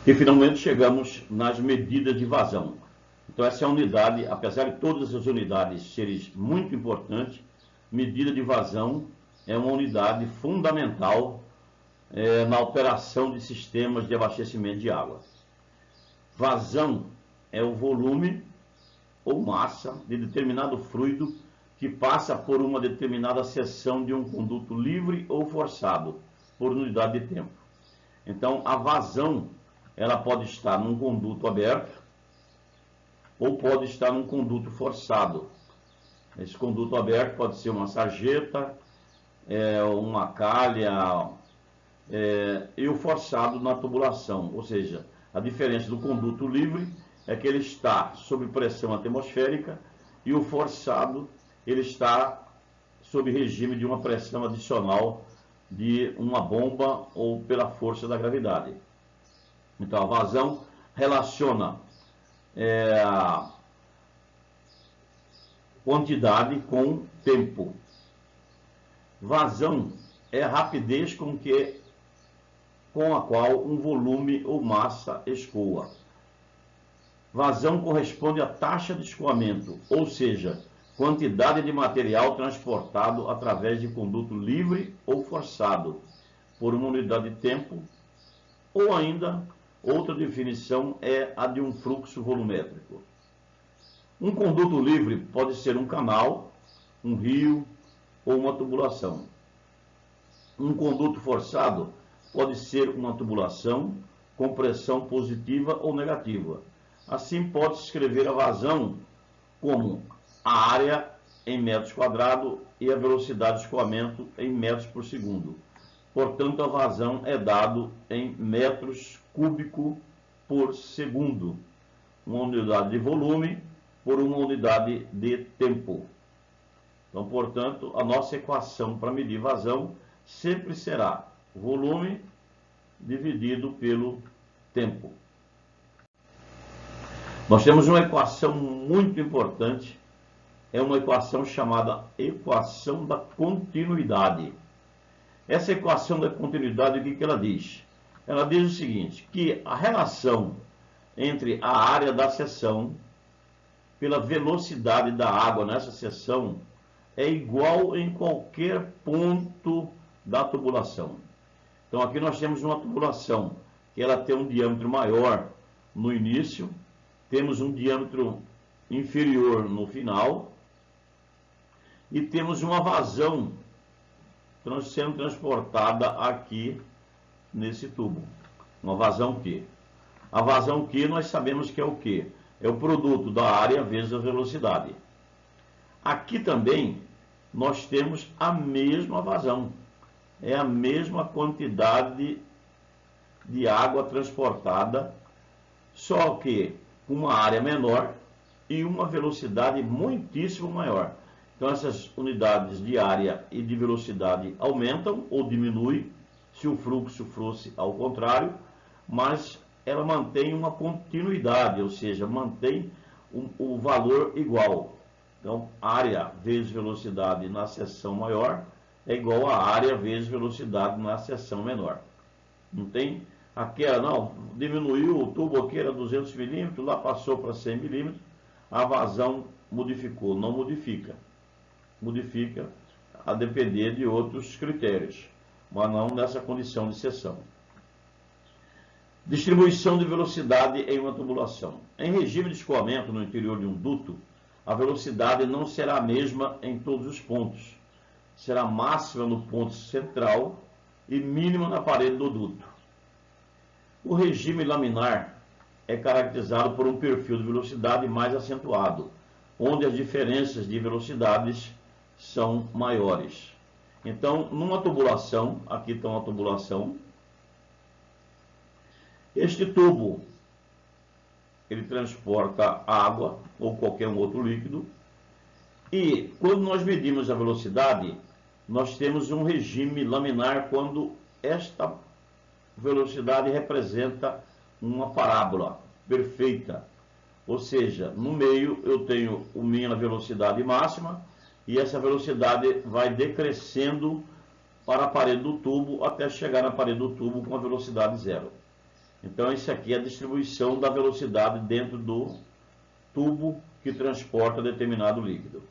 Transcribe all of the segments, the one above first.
E finalmente chegamos nas medidas de vazão. Então essa é a unidade, apesar de todas as unidades serem muito importantes, medida de vazão é uma unidade fundamental na operação de sistemas de abastecimento de água. Vazão é o volume ou massa de determinado fluido que passa por uma determinada seção de um conduto livre ou forçado, por unidade de tempo. Então, a vazão, ela pode estar num conduto aberto ou pode estar num conduto forçado. Esse conduto aberto pode ser uma sarjeta, uma calha, e o forçado na tubulação, ou seja, a diferença do conduto livre é que ele está sob pressão atmosférica e o forçado ele está sob regime de uma pressão adicional de uma bomba ou pela força da gravidade. Então a vazão relaciona a quantidade com tempo. Vazão é a rapidez com a qual um volume ou massa escoa. Vazão corresponde à taxa de escoamento, ou seja, quantidade de material transportado através de conduto livre ou forçado, por uma unidade de tempo, ou ainda, outra definição é a de um fluxo volumétrico. Um conduto livre pode ser um canal, um rio ou uma tubulação. Um conduto forçado pode ser uma tubulação com pressão positiva ou negativa. Assim, pode-se escrever a vazão como a área em metros quadrados e a velocidade de escoamento em metros por segundo. Portanto, a vazão é dado em metros cúbicos por segundo, uma unidade de volume por uma unidade de tempo. Então, portanto, a nossa equação para medir vazão sempre será volume dividido pelo tempo. Nós temos uma equação muito importante, é uma equação chamada equação da continuidade. Essa equação da continuidade, o que ela diz? Ela diz o seguinte, que a relação entre a área da seção pela velocidade da água nessa seção é igual em qualquer ponto da tubulação. Então aqui nós temos uma tubulação que ela tem um diâmetro maior no início, temos um diâmetro inferior no final e temos uma vazão sendo transportada aqui nesse tubo. Uma vazão Q. A vazão Q nós sabemos que é o quê? É o produto da área vezes a velocidade. Aqui também nós temos a mesma vazão. É a mesma quantidade de água transportada, só que com uma área menor e uma velocidade muitíssimo maior. Então essas unidades de área e de velocidade aumentam ou diminuem, se o fluxo fosse ao contrário, mas ela mantém uma continuidade, ou seja, mantém o valor igual. Então, área vezes velocidade na seção maior é igual a área vezes velocidade na seção menor. Não tem aquela, não, diminuiu o tubo aqui, era 200 milímetros, lá passou para 100 milímetros, a vazão modificou. Não modifica. Modifica a depender de outros critérios, mas não nessa condição de seção. Distribuição de velocidade em uma tubulação. Em regime de escoamento no interior de um duto, a velocidade não será a mesma em todos os pontos. Será máxima no ponto central e mínima na parede do duto. O regime laminar é caracterizado por um perfil de velocidade mais acentuado, onde as diferenças de velocidades são maiores. Então, numa tubulação, aqui está uma tubulação, este tubo, ele transporta água ou qualquer outro líquido, e quando nós medimos a velocidade, nós temos um regime laminar quando esta velocidade representa uma parábola perfeita. Ou seja, no meio eu tenho a minha velocidade máxima e essa velocidade vai decrescendo para a parede do tubo até chegar na parede do tubo com a velocidade zero. Então, isso aqui é a distribuição da velocidade dentro do tubo que transporta determinado líquido.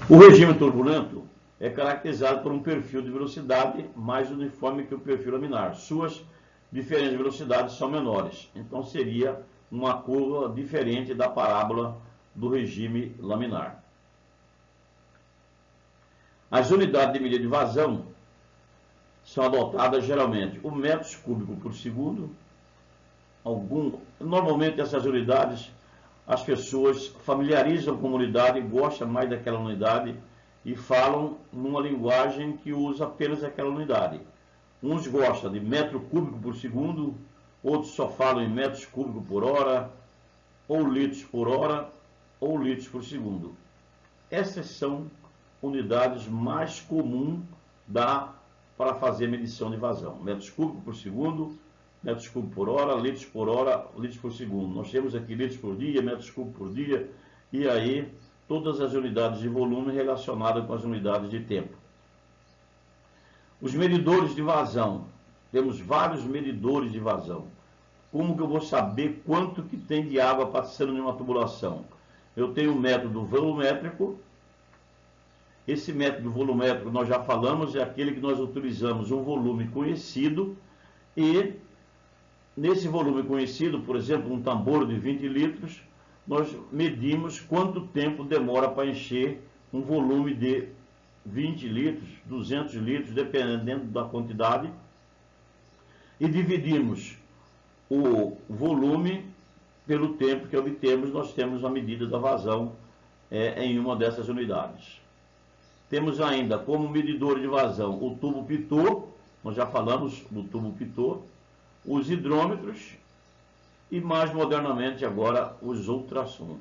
O regime turbulento é caracterizado por um perfil de velocidade mais uniforme que o perfil laminar. Suas diferentes velocidades são menores. Então, seria uma curva diferente da parábola do regime laminar. As unidades de medida de vazão são adotadas geralmente o metros cúbicos por segundo. Normalmente essas unidades as pessoas familiarizam com a unidade, gostam mais daquela unidade e falam numa linguagem que usa apenas aquela unidade. Uns gostam de metro cúbico por segundo, outros só falam em metros cúbicos por hora, ou litros por hora, ou litros por segundo. Essas são unidades mais comuns para fazer medição de vazão. Metros cúbicos por segundo, metros cúbicos por hora, litros por segundo. Nós temos aqui litros por dia, metros cúbicos por dia, e aí todas as unidades de volume relacionadas com as unidades de tempo. Os medidores de vazão. Temos vários medidores de vazão. Como que eu vou saber quanto que tem de água passando em uma tubulação? Eu tenho o método volumétrico. Esse método volumétrico, nós já falamos, é aquele que nós utilizamos um volume conhecido e nesse volume conhecido, por exemplo, um tambor de 20 litros, nós medimos quanto tempo demora para encher um volume de 20 litros, 200 litros, dependendo da quantidade, e dividimos o volume pelo tempo que obtemos. Nós temos a medida da vazão em uma dessas unidades. Temos ainda como medidor de vazão o tubo Pitot, nós já falamos do tubo Pitot, os hidrômetros e mais modernamente agora os ultrassons.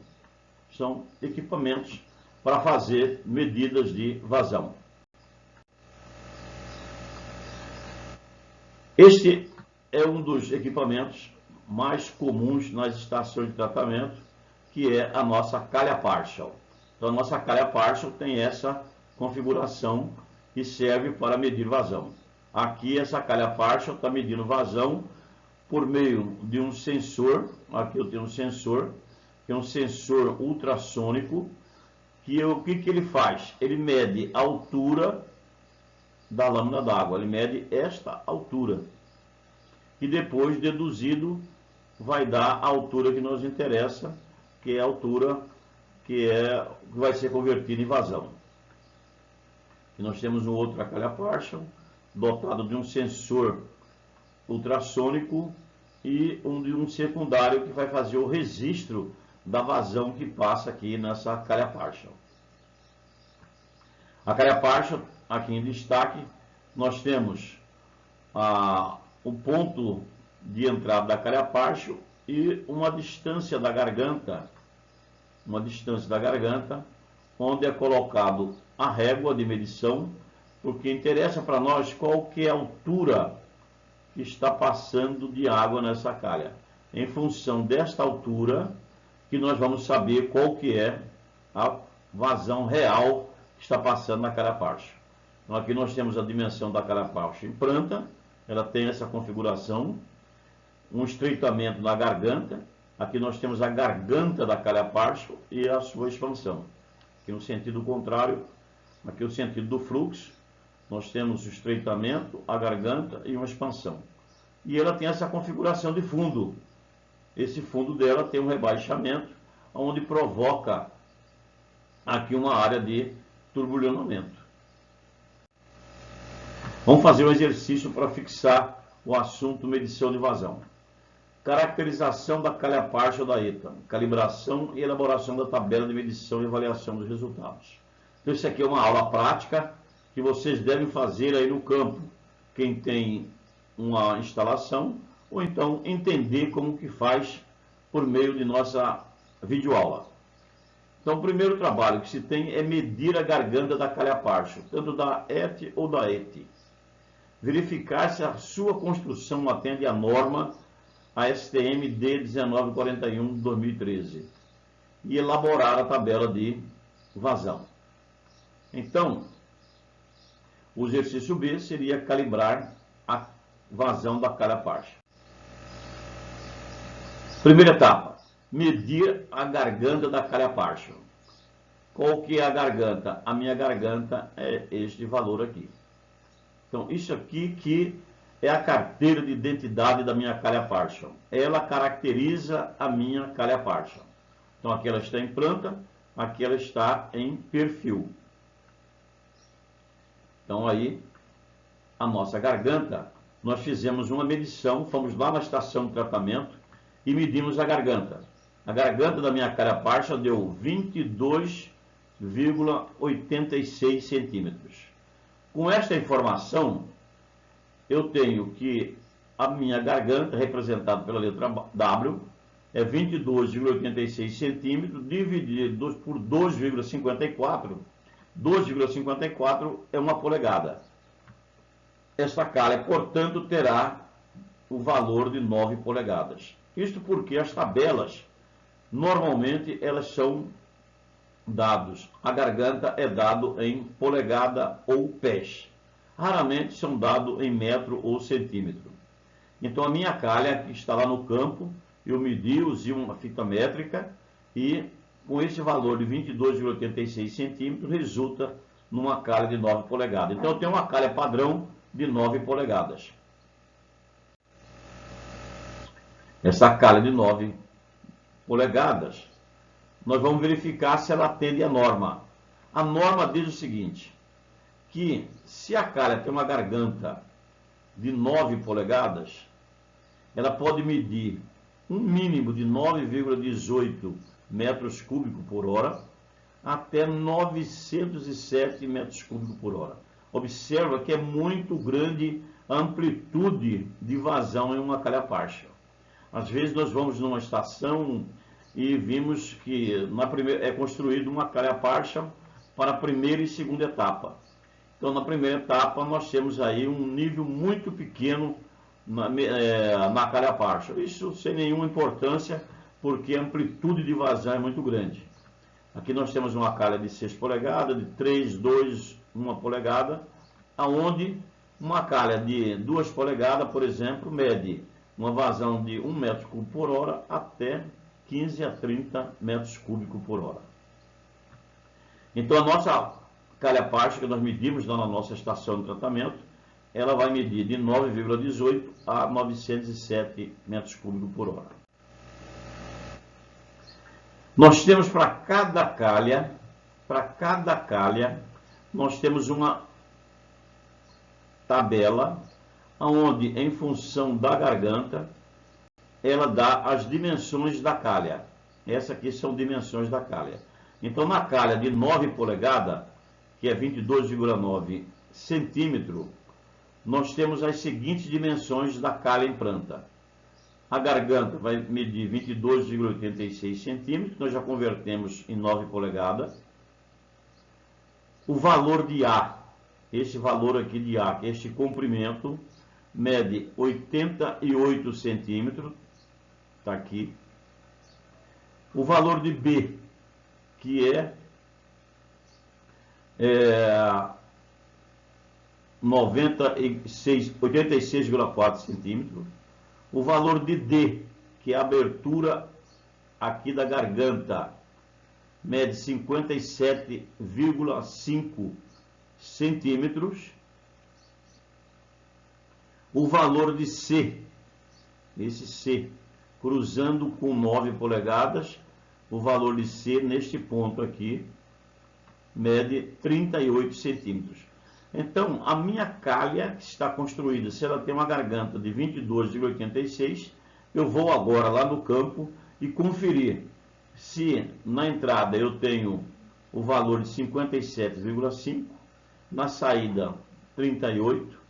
São equipamentos para fazer medidas de vazão. Este é um dos equipamentos mais comuns nas estações de tratamento, que é a nossa calha partial. Então a nossa calha partial tem essa configuração que serve para medir vazão. Aqui essa calha partial está medindo vazão por meio de um sensor. Aqui eu tenho um sensor, que é um sensor ultrassônico, que o que ele faz? Ele mede a altura da lâmina d'água, ele mede esta altura, e depois deduzido vai dar a altura que nos interessa, que é a altura que vai ser convertida em vazão. E nós temos um outro calha partial, dotado de um sensor ultrassônico e de um secundário que vai fazer o registro da vazão que passa aqui nessa calha partial. A calha partial, aqui em destaque, nós temos o ponto de entrada da calha partial e uma distância da garganta, onde é colocado a régua de medição, porque interessa para nós qual que é a altura que está passando de água nessa calha. Em função desta altura, que nós vamos saber qual que é a vazão real que está passando na calha partial. Então aqui nós temos a dimensão da calha partial em planta, ela tem essa configuração, um estreitamento na garganta. Aqui nós temos a garganta da calha partial e a sua expansão. Aqui no sentido contrário, aqui o sentido do fluxo, nós temos o estreitamento, a garganta e uma expansão. E ela tem essa configuração de fundo. Esse fundo dela tem um rebaixamento, onde provoca aqui uma área de turbulionamento. Vamos fazer um exercício para fixar o assunto medição de vazão. Caracterização da calha partial da ETA, calibração e elaboração da tabela de medição e avaliação dos resultados. Então isso aqui é uma aula prática que vocês devem fazer aí no campo, quem tem uma instalação, ou então entender como que faz por meio de nossa videoaula. Então o primeiro trabalho que se tem é medir a garganta da calha partial, tanto da ET ou da ET. Verificar se a sua construção atende à norma ASTM D1941 de 2013 e elaborar a tabela de vazão. Então, o exercício B seria calibrar a vazão da calha partial. Primeira etapa, medir a garganta da calha partial. Qual que é a garganta? A minha garganta é este valor aqui. Então, isso aqui que é a carteira de identidade da minha calha partial. Ela caracteriza a minha calha partial. Então, aqui ela está em planta, aqui ela está em perfil. Então, aí, a nossa garganta, nós fizemos uma medição, fomos lá na estação de tratamento e medimos a garganta. A garganta da minha calha partial deu 22,86 centímetros. Com esta informação, eu tenho que a minha garganta, representada pela letra W, é 22,86 centímetros, dividido por 2,54. 2,54 é uma polegada. Esta calha, portanto, terá o valor de 9 polegadas. Isto porque as tabelas, normalmente, elas são dados. A garganta é dado em polegada ou pés. Raramente são dados em metro ou centímetro. Então, a minha calha, que está lá no campo, eu medi, usei uma fita métrica e, com esse valor de 22,86 centímetros, resulta numa calha de 9 polegadas. Então, eu tenho uma calha padrão de 9 polegadas. Essa calha de 9 polegadas, nós vamos verificar se ela atende à norma. A norma diz o seguinte, que se a calha tem uma garganta de 9 polegadas, ela pode medir um mínimo de 9,18 metros cúbicos por hora até 907 metros cúbicos por hora. Observa que é muito grande a amplitude de vazão em uma calha partial. Às vezes nós vamos numa estação e vimos que é construído uma calha partial para a primeira e segunda etapa. Então, na primeira etapa, nós temos aí um nível muito pequeno na calha partial. Isso sem nenhuma importância, porque a amplitude de vazão é muito grande. Aqui nós temos uma calha de 6 polegadas, de 3, 2, 1 polegada, onde uma calha de 2 polegadas, por exemplo, mede uma vazão de 1 metro cúbico por hora até 15 a 30 metros cúbicos por hora. Então, a nossa calha partial, que nós medimos lá na nossa estação de tratamento, ela vai medir de 9,18 a 907 metros cúbicos por hora. Nós temos para cada calha, nós temos uma tabela, onde, em função da garganta, ela dá as dimensões da calha. Essas aqui são dimensões da calha. Então, na calha de 9 polegadas, que é 22,9 centímetros, nós temos as seguintes dimensões da calha em planta. A garganta vai medir 22,86 centímetros, nós já convertemos em 9 polegadas. O valor de A, esse valor aqui de A, que é este comprimento, mede 88 centímetros, está aqui. O valor de B, que é 86,4 centímetros. O valor de D, que é a abertura aqui da garganta, mede 57,5 centímetros. O valor de C, esse C, cruzando com 9 polegadas, o valor de C neste ponto aqui, mede 38 centímetros. Então, a minha calha que está construída, se ela tem uma garganta de 22,86, eu vou agora lá no campo e conferir se na entrada eu tenho o valor de 57,5, na saída 38.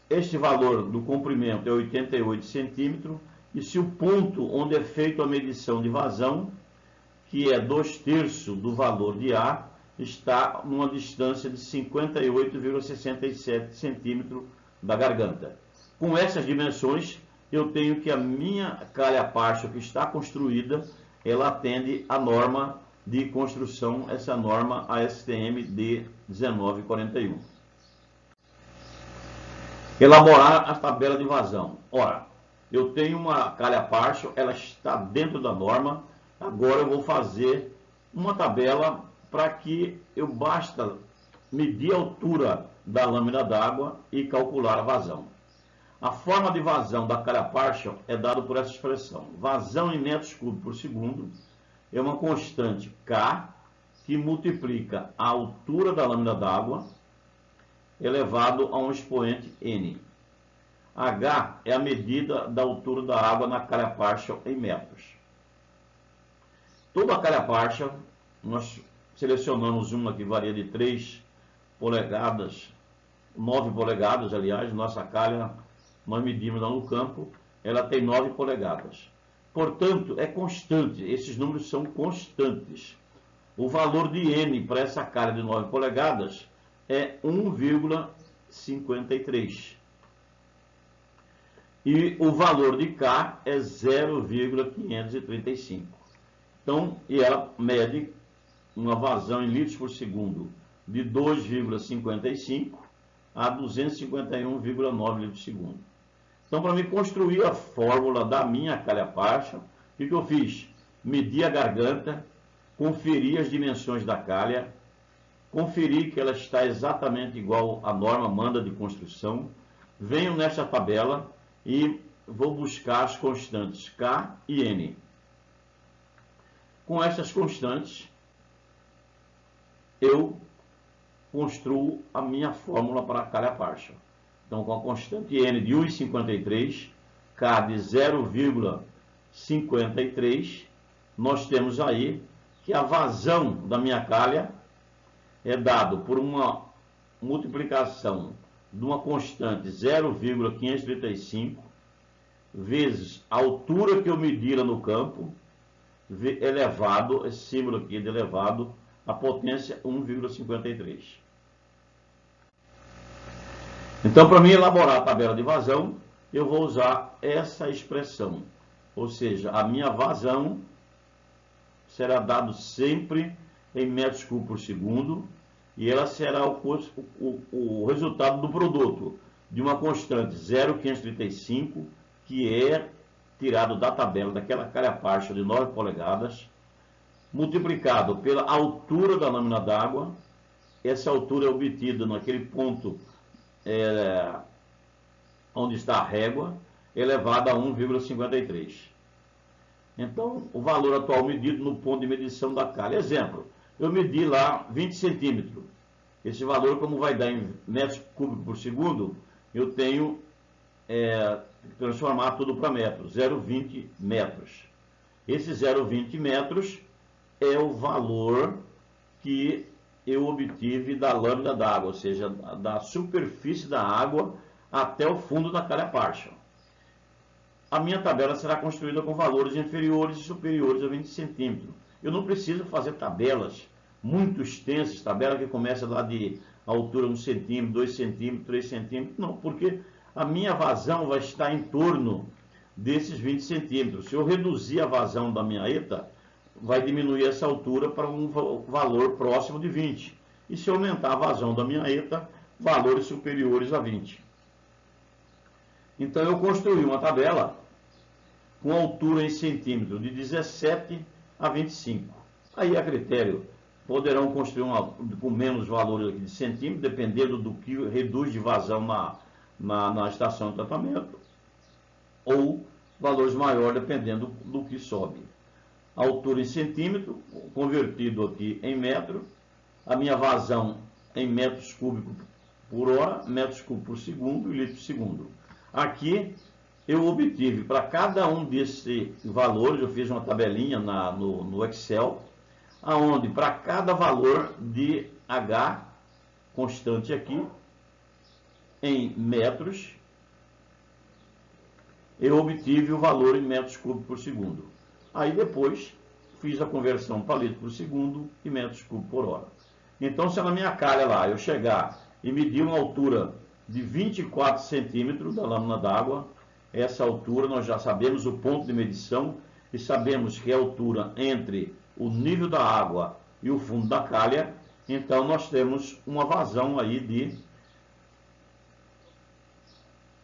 Este valor do comprimento é 88 centímetros, e se o ponto onde é feita a medição de vazão, que é 2/3 do valor de A, está numa distância de 58,67 centímetros da garganta. Com essas dimensões, eu tenho que a minha calha partial que está construída, ela atende à norma de construção, essa norma ASTM D1941. Elaborar a tabela de vazão. Ora, eu tenho uma calha partial, ela está dentro da norma. Agora eu vou fazer uma tabela para que eu basta medir a altura da lâmina d'água e calcular a vazão. A forma de vazão da calha partial é dada por essa expressão. Vazão em metros cúbicos por segundo é uma constante K que multiplica a altura da lâmina d'água elevado a um expoente N. H é a medida da altura da água na calha partial em metros. Toda a calha partial, nós selecionamos uma que varia de 3 polegadas, 9 polegadas, aliás, nossa calha, nós medimos lá no campo, ela tem 9 polegadas. Portanto, é constante, esses números são constantes. O valor de N para essa calha de 9 polegadas é 1,53. E o valor de K é 0,535. Então, e ela mede uma vazão em litros por segundo de 2,55 a 251,9 litros por segundo. Então, para me construir a fórmula da minha calha partial, o que eu fiz? Medi a garganta, conferi as dimensões da calha, conferi que ela está exatamente igual à norma manda de construção, venho nesta tabela e vou buscar as constantes K e N. Com essas constantes, eu construo a minha fórmula para a calha partial. Então, com a constante N de 1,53, K de 0,53, nós temos aí que a vazão da minha calha é dado por uma multiplicação de uma constante 0,535 vezes a altura que eu medi lá no campo, elevado, esse símbolo aqui de elevado, a potência 1,53. Então, para mim elaborar a tabela de vazão, eu vou usar essa expressão. Ou seja, a minha vazão será dado sempre em metros cúbicos por segundo, e ela será o resultado do produto de uma constante 0,535, que é tirado da tabela daquela calha partial de 9 polegadas, multiplicado pela altura da lâmina d'água. Essa altura é obtida naquele ponto onde está a régua, elevada a 1,53. Então, o valor atual medido no ponto de medição da calha. Exemplo, eu medi lá 20 centímetros. Esse valor, como vai dar em metros cúbicos por segundo, eu tenho que transformar tudo para metros, 0,20 metros. Esse 0,20 metros é o valor que eu obtive da lâmina d'água, ou seja, da superfície da água até o fundo da calha partial. A minha tabela será construída com valores inferiores e superiores a 20 centímetros. Eu não preciso fazer tabelas muito extensas, tabela que começa lá de altura 1 centímetro, 2 centímetros, 3 centímetros, não, porque a minha vazão vai estar em torno desses 20 centímetros. Se eu reduzir a vazão da minha ETA, vai diminuir essa altura para um valor próximo de 20. E se eu aumentar a vazão da minha ETA, valores superiores a 20. Então eu construí uma tabela com altura em centímetros de 17 a 25. Aí a critério, poderão construir uma com menos valores aqui de centímetro, dependendo do que reduz de vazão na estação de tratamento, ou valores maiores, dependendo do que sobe. A altura em centímetro, convertido aqui em metro, a minha vazão em metros cúbicos por hora, metros cúbicos por segundo e litros por segundo. Aqui eu obtive para cada um desses valores, eu fiz uma tabelinha no Excel, aonde para cada valor de H constante aqui, em metros, eu obtive o valor em metros cúbicos por segundo. Aí depois fiz a conversão para litro por segundo e metros cúbicos por hora. Então, se na minha calha lá eu chegar e medir uma altura de 24 centímetros da lâmina d'água, essa altura nós já sabemos o ponto de medição e sabemos que é a altura entre o nível da água e o fundo da calha. Então nós temos uma vazão aí de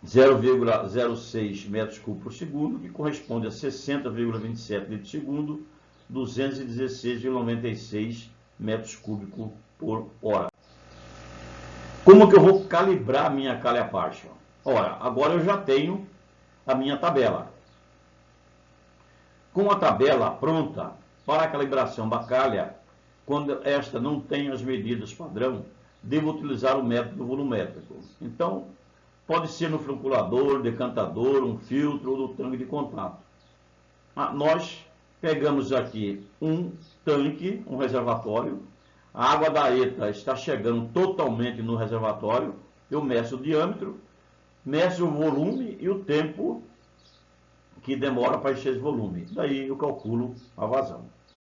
0,06 metros cúbicos por segundo, que corresponde a 60,27 litros por segundo, 216,96 metros cúbicos por hora. Como que eu vou calibrar a minha calha partial? Ora, agora eu já tenho a minha tabela. Com a tabela pronta para a calibração da calha, quando esta não tem as medidas padrão, devo utilizar o método volumétrico. Então, pode ser no flocculador, decantador, um filtro ou no tanque de contato. Nós pegamos aqui um tanque, um reservatório. A água da ETA está chegando totalmente no reservatório. Eu meço o diâmetro, meço o volume e o tempo que demora para encher esse volume. Daí eu calculo a vazão.